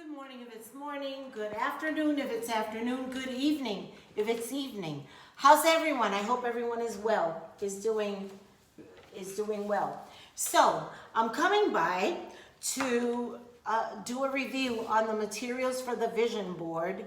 Good morning if it's morning, good afternoon if it's afternoon, good evening if it's evening. How's everyone? I hope everyone is well, is doing well. So, I'm coming by to do a review on the materials for the vision board.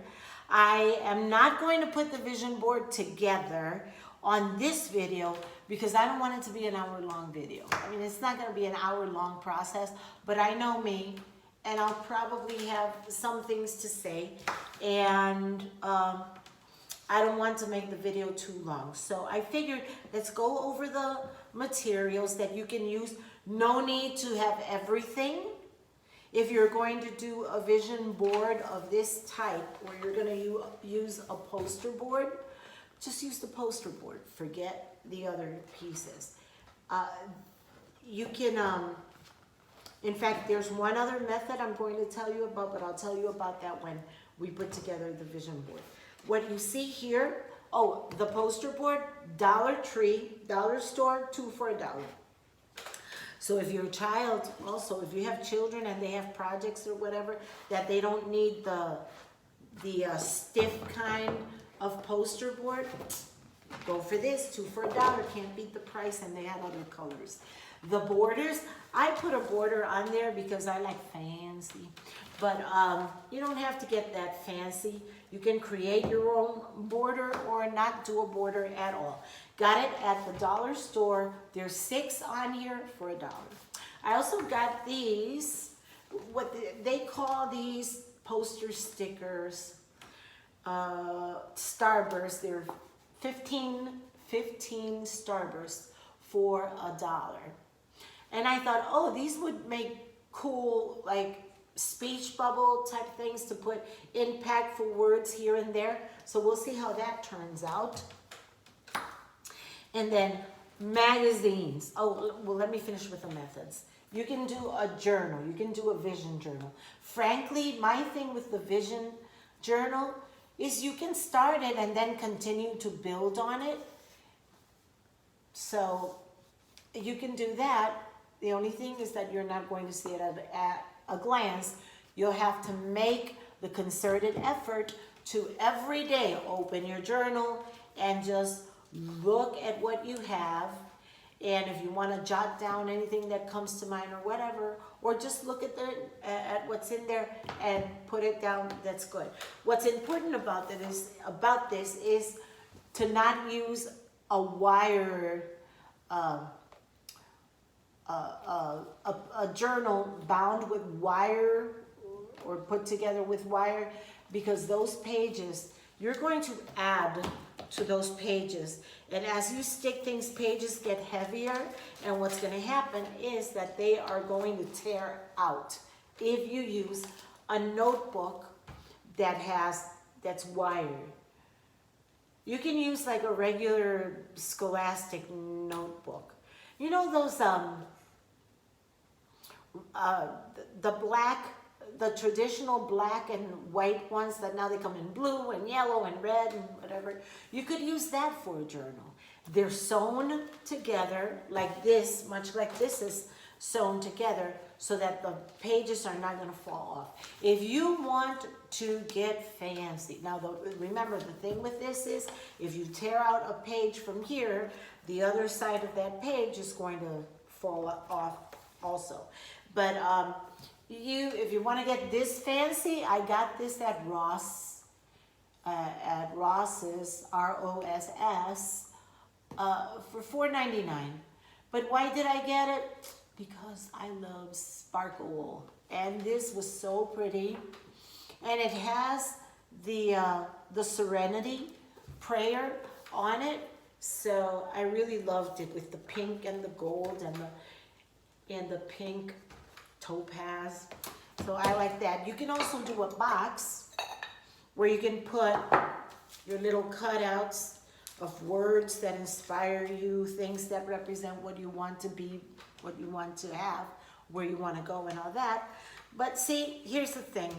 I am not going to put the vision board together on this video because I don't want it to be an hour-long video. I mean, it's not going to be an hour-long process, but I know me, and I'll probably have some things to say, and I don't want to make the video too long. So I figured let's go over the materials that you can use. No need to have everything. If you're going to do a vision board of this type, or you're going to use a poster board, just use the poster board. Forget the other pieces. You can... In fact, there's one other method I'm going to tell you about, but I'll tell you about that when we put together the vision board. What you see here, the poster board, Dollar Tree, dollar store, 2 for $1. So if your child, also, if you have children and they have projects or whatever, that they don't need the stiff kind of poster board, go for this, 2 for $1. Can't beat the price, and they had other colors. The borders, I put a border on there because I like fancy, but you don't have to get that fancy. You can create your own border or not do a border at all. Got it at the dollar store. There's 6 on here for $1. I also got these, what they call these poster stickers, Starburst. They're 15 Starburst for $1. And I thought, these would make cool, like, speech bubble type things to put impactful words here and there. So we'll see how that turns out. And then magazines. Let me finish with the methods. You can do a journal. You can do a vision journal. Frankly, my thing with the vision journal is you can start it and then continue to build on it. So you can do that. The only thing is that you're not going to see it at a glance. You'll have to make the concerted effort to every day open your journal and just look at what you have. And if you want to jot down anything that comes to mind or whatever, or just look at what's in there and put it down, that's good. What's important about this is to not use a wire, a journal bound with wire or put together with wire, because those pages, you're going to add to those pages. And as you stick things, pages get heavier, and what's going to happen is that they are going to tear out if you use a notebook that's wired. You can use like a regular Scholastic notebook. You know those the traditional black and white ones that now they come in blue and yellow and red and whatever. You could use that for a journal. They're sewn together like this, much like this is sewn together, so that the pages are not going to fall off. If you want to get fancy, now remember the thing with this is if you tear out a page from here, the other side of that page is going to fall off also. But if you want to get this fancy, I got this at Ross, at Ross's, R-O-S-S, for $4.99. But why did I get it? Because I love sparkle, and this was so pretty, and it has the Serenity prayer on it. So I really loved it with the pink and the gold and the pink topaz. So I like that. You can also do a box where you can put your little cutouts of words that inspire you, things that represent what you want to be, what you want to have, where you want to go and all that. But see, here's the thing.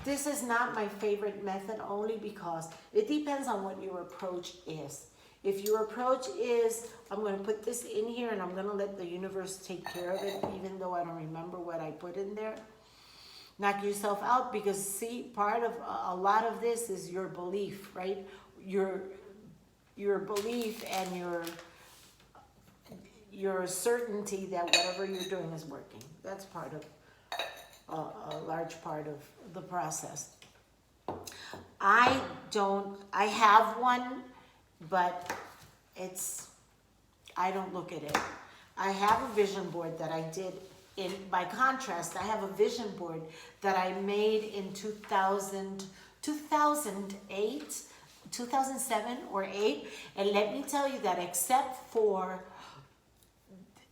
This is not my favorite method, only because it depends on what your approach is. If your approach is, I'm going to put this in here and I'm going to let the universe take care of it, even though I don't remember what I put in there. knock yourself out, because see, part of a lot of this is your belief, right? Your belief and your certainty that whatever you're doing is working. That's part of a large part of the process. I have one, but I don't look at it. I have a vision board that I did by contrast, I have a vision board that I made in 2008, 2007 or 8. And let me tell you that except for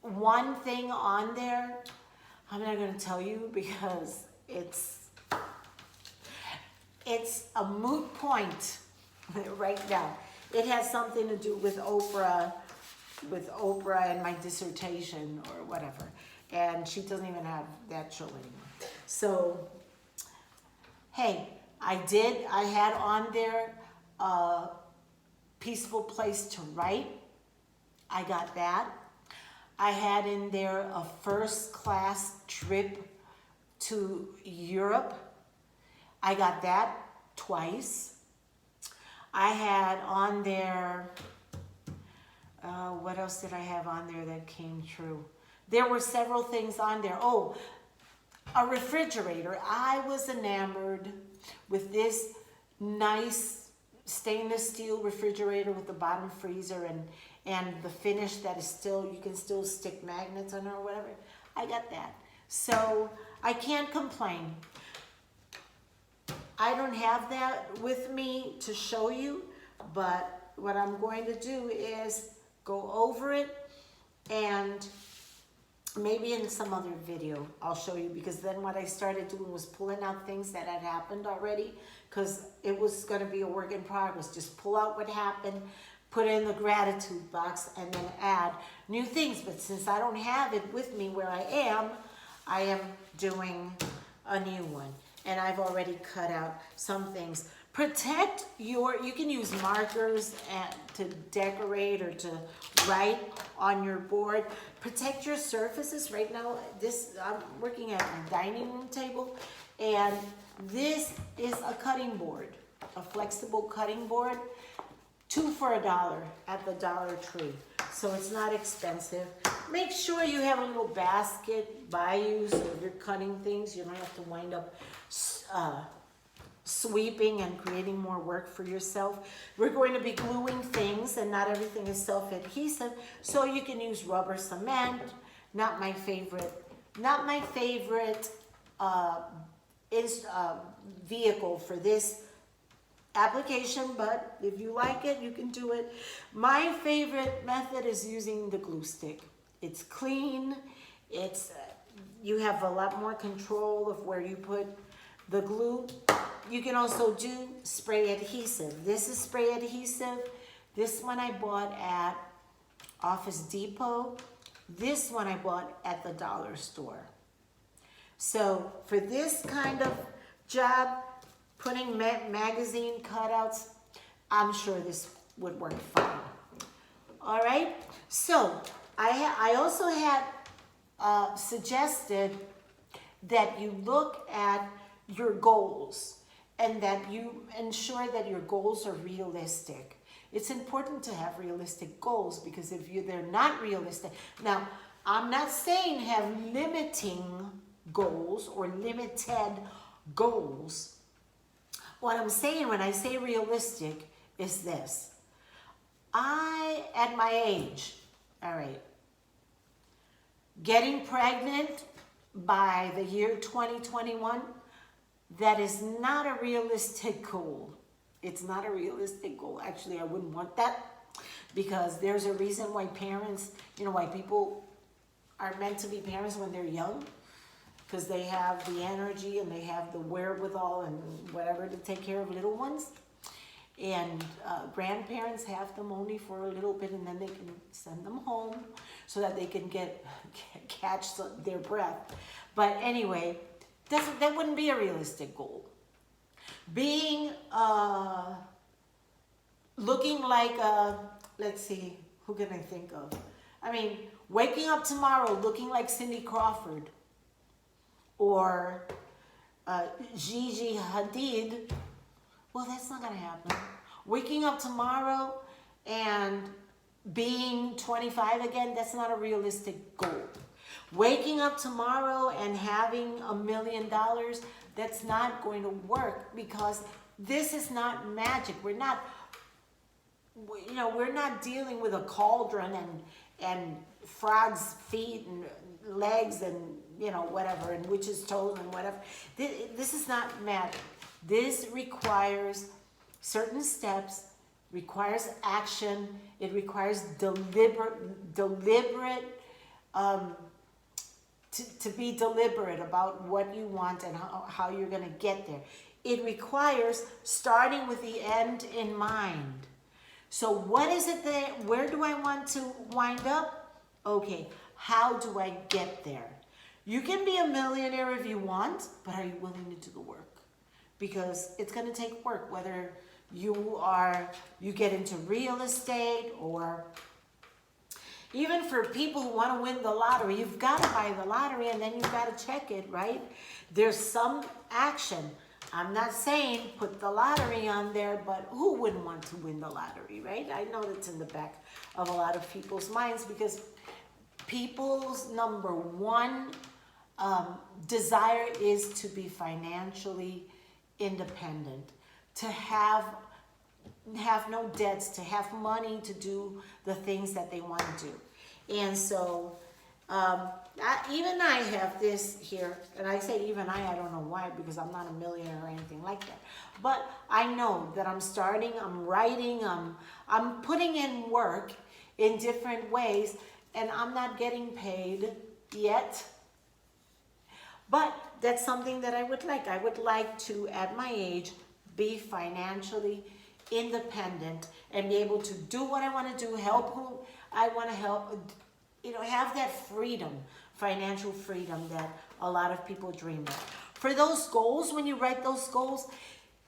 one thing on there, I'm not going to tell you because it's a moot point right now. It has something to do with Oprah and my dissertation or whatever. And she doesn't even have that show anymore. So, hey, I had on there a peaceful place to write. I got that. I had in there a first class trip to Europe. I got that twice. I had on there, what else did I have on there that came true? There were several things on there. Oh, a refrigerator. I was enamored with this nice stainless steel refrigerator with the bottom freezer and the finish that is still, you can still stick magnets on it or whatever. I got that. So I can't complain. I don't have that with me to show you, but what I'm going to do is go over it, and maybe in some other video I'll show you, because then what I started doing was pulling out things that had happened already, because it was going to be a work in progress. Just pull out what happened, put it in the gratitude box, and then add new things. But since I don't have it with me where I am doing a new one. And I've already cut out some things. Protect you can use markers to decorate or to write on your board. Protect your surfaces. Right now, I'm working at my dining room table, and this is a cutting board, a flexible cutting board. 2 for $1 at the Dollar Tree. So it's not expensive. Make sure you have a little basket by you so if you're cutting things, you don't have to wind up sweeping and creating more work for yourself. We're going to be gluing things, and not everything is self-adhesive, so you can use rubber cement. Not my favorite vehicle for this application, but if you like it, you can do it. My favorite method is using the glue stick. It's clean. You have a lot more control of where you put the glue. You can also do spray adhesive. This is spray adhesive. This one I bought at Office Depot. This one I bought at the dollar store. So for this kind of job, putting magazine cutouts, I'm sure this would work fine. All right, so I also had suggested that you look at your goals and that you ensure that your goals are realistic. It's important to have realistic goals, because if they're not realistic, now I'm not saying have limiting goals or limited goals. What I'm saying when I say realistic is this. At my age, all right, getting pregnant by the year 2021, that is not a realistic goal. It's not a realistic goal. Actually, I wouldn't want that, because there's a reason why parents, why people are meant to be parents when they're young, because they have the energy and they have the wherewithal and whatever to take care of little ones. And grandparents have them only for a little bit, and then they can send them home so that they can catch their breath. But anyway, that wouldn't be a realistic goal. Being, looking like, let's see, who can I think of? Waking up tomorrow looking like Cindy Crawford, or Gigi Hadid, well, that's not going to happen. Waking up tomorrow and being 25 again, that's not a realistic goal. Waking up tomorrow and having $1 million, that's not going to work because this is not magic. We're not dealing with a cauldron and frogs' feet and legs and whatever, and witches' toes and whatever. This is not magic. This requires certain steps, requires action. It requires deliberate, to be deliberate about what you want and how you're going to get there. It requires starting with the end in mind. So what is it where do I want to wind up? Okay, how do I get there? You can be a millionaire if you want, but are you willing to do the work? Because it's going to take work, whether you get into real estate, or even for people who want to win the lottery, you've got to buy the lottery and then you've got to check it, right? There's some action. I'm not saying put the lottery on there, but who wouldn't want to win the lottery, right? I know that's in the back of a lot of people's minds because people's number one desire is to be financially independent, to have no debts, to have money to do the things that they want to do. And so even I have this here, and I say even I don't know why, because I'm not a millionaire or anything like that. But I know that I'm starting, I'm writing, I'm putting in work in different ways, and I'm not getting paid yet. But that's something that I would like. I would like to, at my age, be financially independent and be able to do what I want to do, help who I want to help, have that freedom, financial freedom that a lot of people dream of. For those goals, when you write those goals,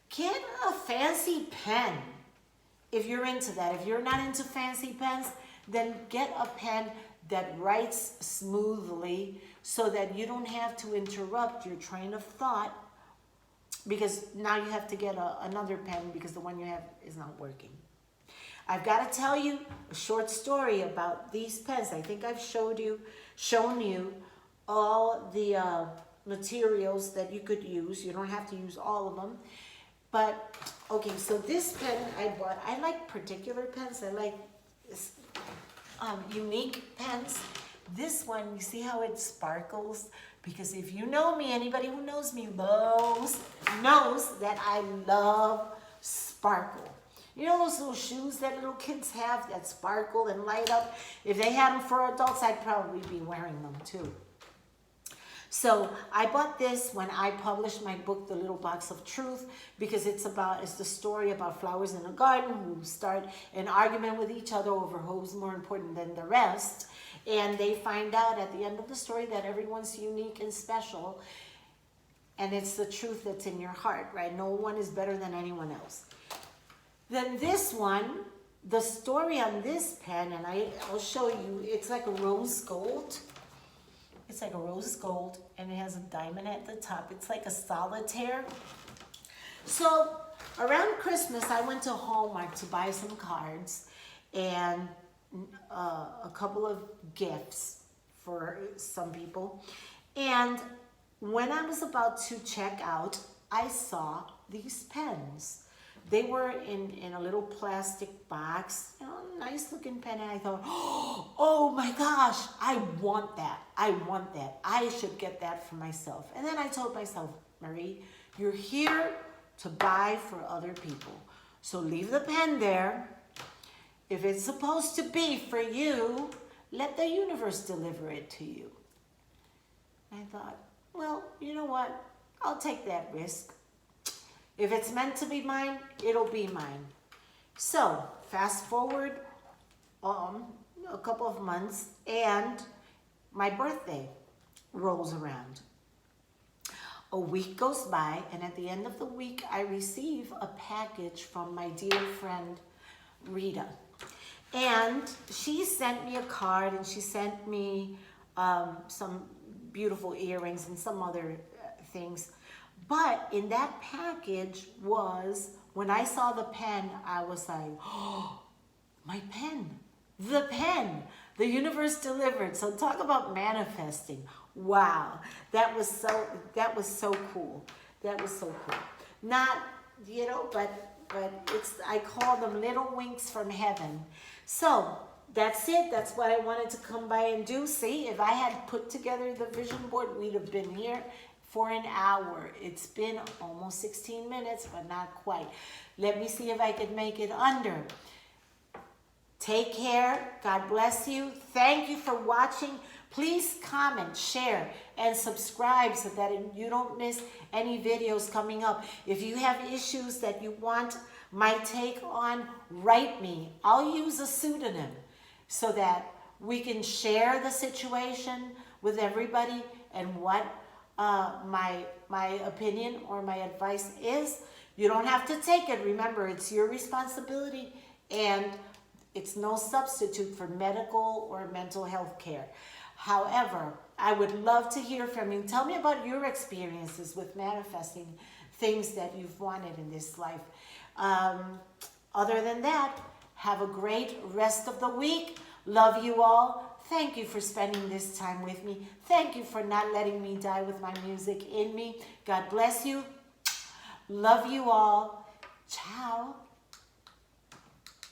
get a fancy pen if you're into that. If you're not into fancy pens, then get a pen that writes smoothly so that you don't have to interrupt your train of thought, because now you have to get another pen because the one you have is not working. I've got to tell you a short story about these pens. I think I've shown you all the materials that you could use. You don't have to use all of them. But, okay, so this pen I bought. I like particular pens. I like unique pens. This one, you see how it sparkles? Because if you know me, anybody who knows me knows that I love sparkle. You know those little shoes that little kids have that sparkle and light up? If they had them for adults, I'd probably be wearing them too. So I bought this when I published my book, The Little Box of Truth, because it's the story about flowers in a garden who start an argument with each other over who's more important than the rest. And they find out at the end of the story that everyone's unique and special. And it's the truth that's in your heart, right? No one is better than anyone else. Then this one, the story on this pen, and I'll show you, it's like a rose gold. It's like a rose gold, and it has a diamond at the top. It's like a solitaire. So around Christmas, I went to Hallmark to buy some cards and a couple of gifts for some people. And when I was about to check out, I saw these pens. They were in a little plastic box, nice looking pen, and I thought, oh my gosh, I want that. I want that. I should get that for myself. And then I told myself, Marie, you're here to buy for other people. So leave the pen there. If it's supposed to be for you, let the universe deliver it to you. I thought, well, you know what? I'll take that risk. If it's meant to be mine, it'll be mine. So, fast forward a couple of months, and my birthday rolls around. A week goes by, and at the end of the week, I receive a package from my dear friend, Rita. And she sent me a card, and she sent me some beautiful earrings and some other things. But in that package was, when I saw the pen, I was like, oh, my pen, the pen, the universe delivered. So talk about manifesting. Wow, that was so cool. That was so cool. Not, you know, but it's, I call them little winks from heaven. So that's it. That's what I wanted to come by and do. See, if I had put together the vision board, we'd have been here for an hour. It's been almost 16 minutes, but not quite. Let me see if I could make it under. Take care. God bless you. Thank you for watching. Please comment, share, and subscribe so that you don't miss any videos coming up. If you have issues that you want my take on, write me. I'll use a pseudonym so that we can share the situation with everybody and what my opinion or my advice is. You don't have to take it. Remember, it's your responsibility, and it's no substitute for medical or mental health care. However, I would love to hear from you. Tell me about your experiences with manifesting things that you've wanted in this life. Other than that, have a great rest of the week. Love you all. Thank you for spending this time with me. Thank you for not letting me die with my music in me. God bless you. Love you all. Ciao.